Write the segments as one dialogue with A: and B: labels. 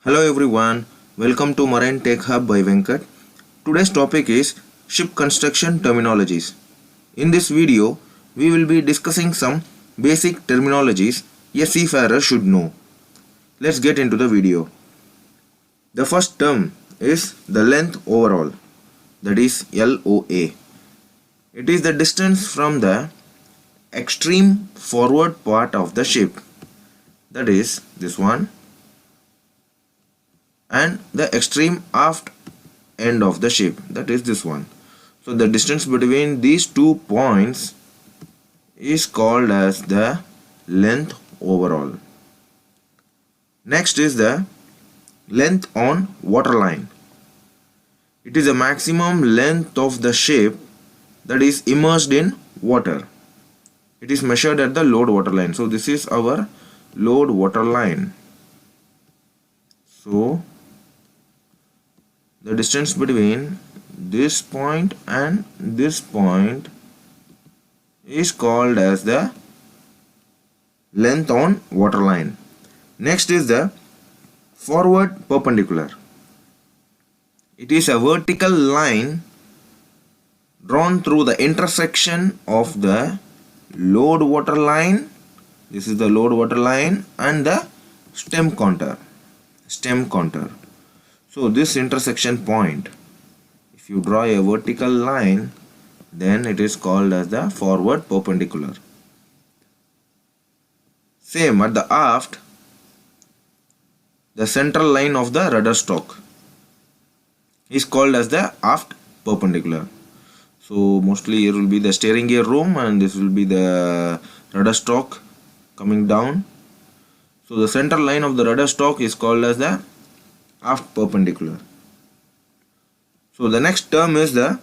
A: Hello everyone, welcome to Marine Tech Hub by Venkat. Today's topic is ship construction terminologies. In this video, we will be discussing some basic terminologies a seafarer should know. Let's get into the video. The first term is the length overall, that is LOA. It is the distance from the extreme forward part of the ship, that is this one, and the extreme aft end of the ship, that is this one. So the distance between these 2 points is called as the length overall. Next is the length on waterline. It is the maximum length of the ship that is immersed in water. It is measured at the load waterline. So this is our load waterline. So the distance between this point and this point is called as the length on waterline. Next is the forward perpendicular. It is a vertical line drawn through the intersection of the load waterline, this is the load waterline, and the stem contour. So this intersection point, if you draw a vertical line, then it is called as the forward perpendicular. Same at the aft, the central line of the rudder stroke is called as the aft perpendicular. So mostly here will be the steering gear room and this will be the rudder stroke coming down. So the central line of the rudder stroke is called as the aft perpendicular. So the next term is the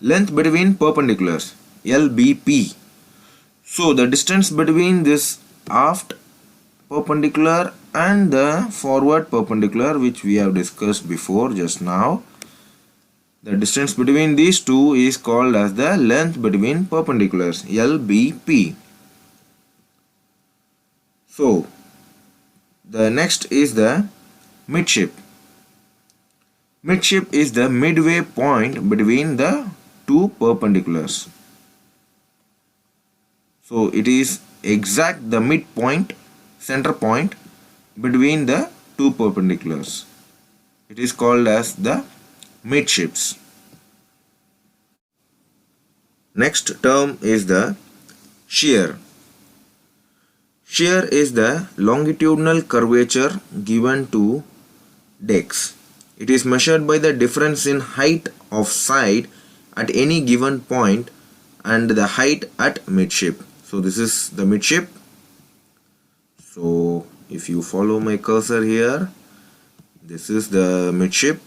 A: length between perpendiculars, LBP. So the distance between this aft perpendicular and the forward perpendicular, which we have discussed before just now, the distance between these two is called as the length between perpendiculars, LBP. So the next is the midship. Midship is the midway point between the two perpendiculars. So it is exact the midpoint, center point between the two perpendiculars. It is called as the midships. Next term is the shear. Shear is the longitudinal curvature given to decks. It is measured by the difference in height of side at any given point and the height at midship. So this is the midship. So if you follow my cursor here, this is the midship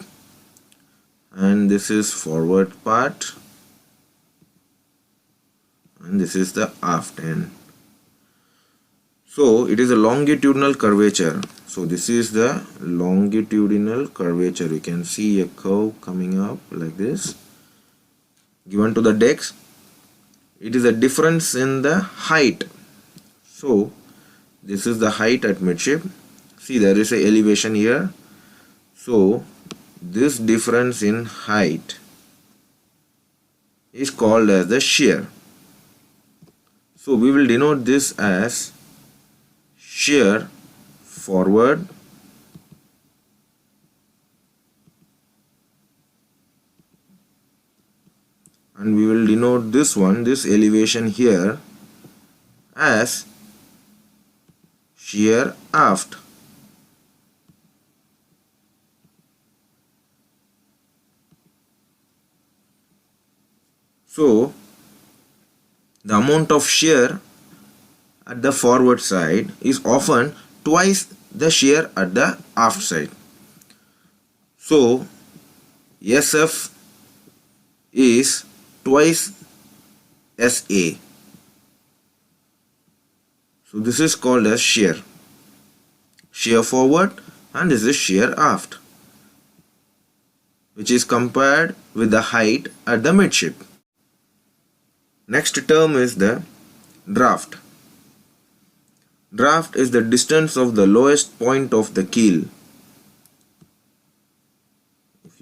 A: and this is forward part and this is the aft end. So it is a longitudinal curvature. So this is the longitudinal curvature. You can see a curve coming up like this given to the decks. It is a difference in the height. So this is the height at midship. See, there is a elevation here. So this difference in height is called as the shear. So we will denote this as shear forward and we will denote this one, this elevation here, as shear aft. So the amount of shear at the forward side is often twice the shear at the aft side. So SF is twice SA. So this is called as shear forward, and this is shear aft, which is compared with the height at the midship. Next term is the draft. Draft is the distance of the lowest point of the keel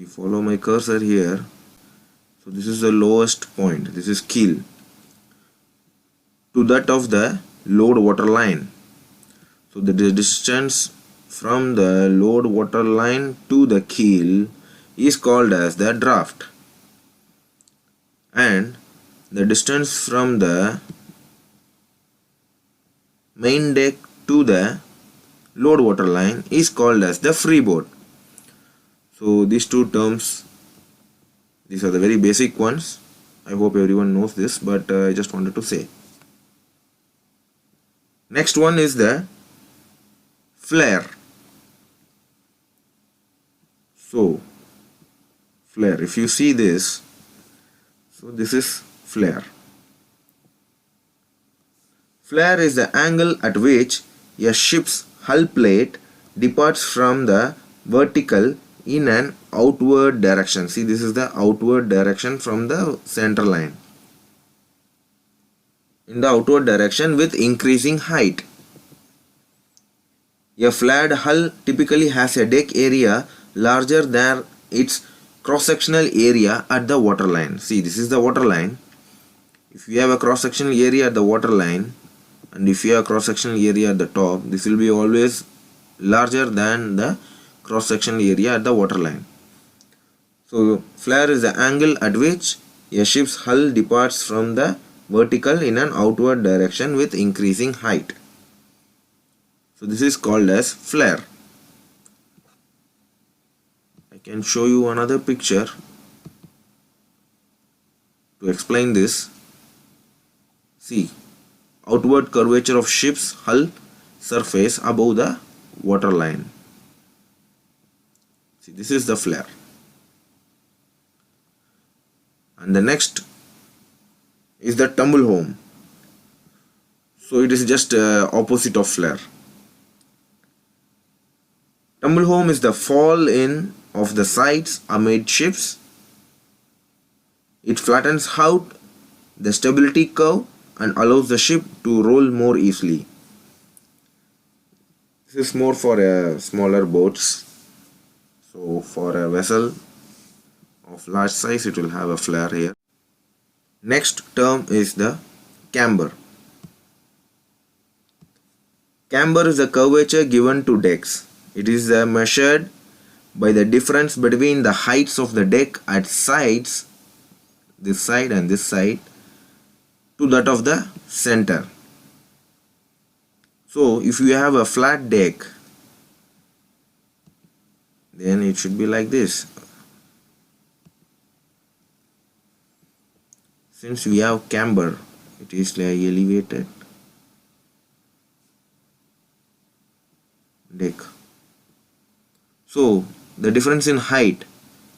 A: you follow my cursor here, so this is the lowest point, this is keel, to that of the load water line. So the distance from the load water line to the keel is called as the draft, and the distance from the main deck to the load water line is called as the freeboard. So these two terms, these are the very basic ones. I hope everyone knows this, but I just wanted to say. Next one is the flare. So flare, if you see this, so this is flare. Flare is the angle at which a ship's hull plate departs from the vertical in an outward direction. See, this is the outward direction from the center line. In the outward direction with increasing height. A flared hull typically has a deck area larger than its cross-sectional area at the waterline. See, this is the waterline. If you have a cross-sectional area at the waterline, and if you have a cross-sectional area at the top, this will be always larger than the cross-sectional area at the waterline. So flare is the angle at which a ship's hull departs from the vertical in an outward direction with increasing height. So this is called as flare. I can show you another picture to explain this. See, outward curvature of ship's hull surface above the waterline. See, this is the flare. And the next is the tumble home. So it is just opposite of flare. Tumble home is the fall in of the sides amidships. It flattens out the stability curve and allows the ship to roll more easily. This is more for smaller boats. So for a vessel of large size, it will have a flare here. Next term is the camber. Camber is the curvature given to decks. It is measured by the difference between the heights of the deck at sides, this side and this side, to that of the center. So if you have a flat deck, then it should be like this. Since we have camber, it is like elevated deck. So the difference in height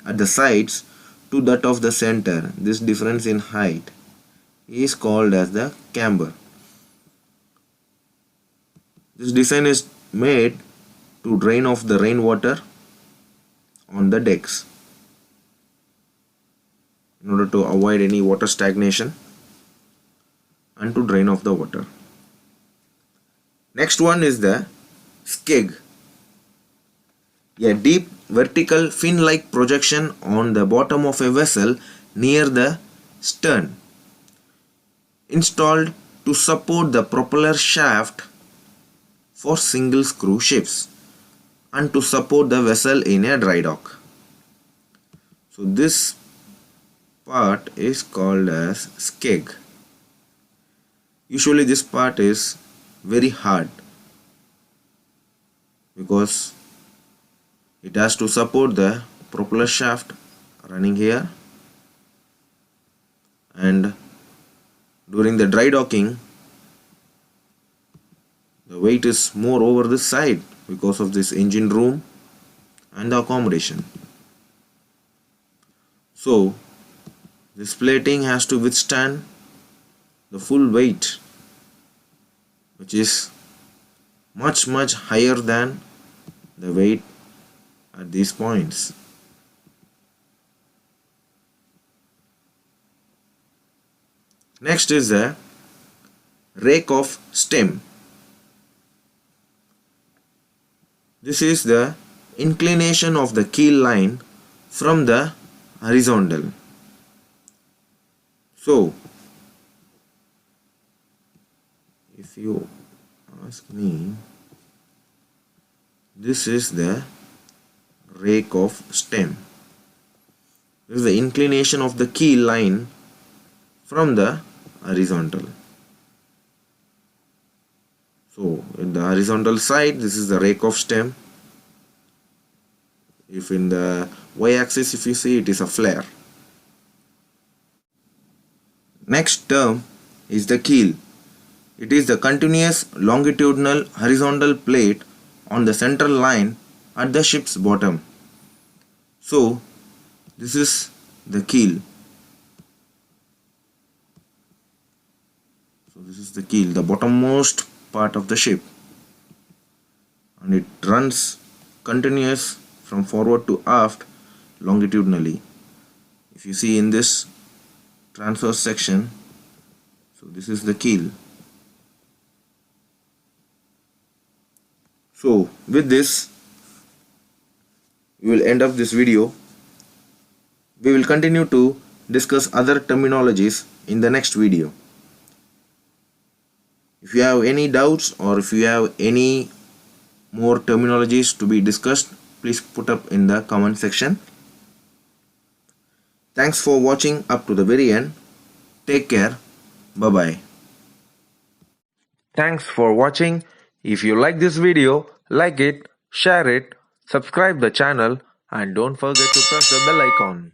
A: at the sides to that of the center, this difference in height is called as the camber. This design is made to drain off the rainwater on the decks in order to avoid any water stagnation and to drain off the water. Next one is the skeg. A deep vertical fin-like projection on the bottom of a vessel near the stern, installed to support the propeller shaft for single screw ships and to support the vessel in a dry dock. So this part is called as skeg. Usually this part is very hard because it has to support the propeller shaft running here, and during the dry docking the weight is more over this side because of this engine room and the accommodation. So this plating has to withstand the full weight, which is much higher than the weight at these points. Next is the rake of stem. This is the inclination of the keel line from the horizontal. So, if you ask me, this is the rake of stem. This is the inclination of the keel line from the horizontal. So, in the horizontal side, this is the rake of stem. If in the y-axis, if you see, it is a flare. Next term is the keel. It is the continuous longitudinal horizontal plate on the central line at the ship's bottom. So, this is the keel. So, this is the keel, the bottommost part of the ship, and it runs continuous from forward to aft longitudinally. If you see in this transverse section, so this is the keel. So with this, we will end up this video. We will continue to discuss other terminologies in the next video. If you have any doubts or if you have any more terminologies to be discussed, please put up in the comment section. Thanks for watching up to the very end. Take care. Bye-bye. Thanks for watching. If you like this video, like it, share it, subscribe the channel, and don't forget to press the bell icon.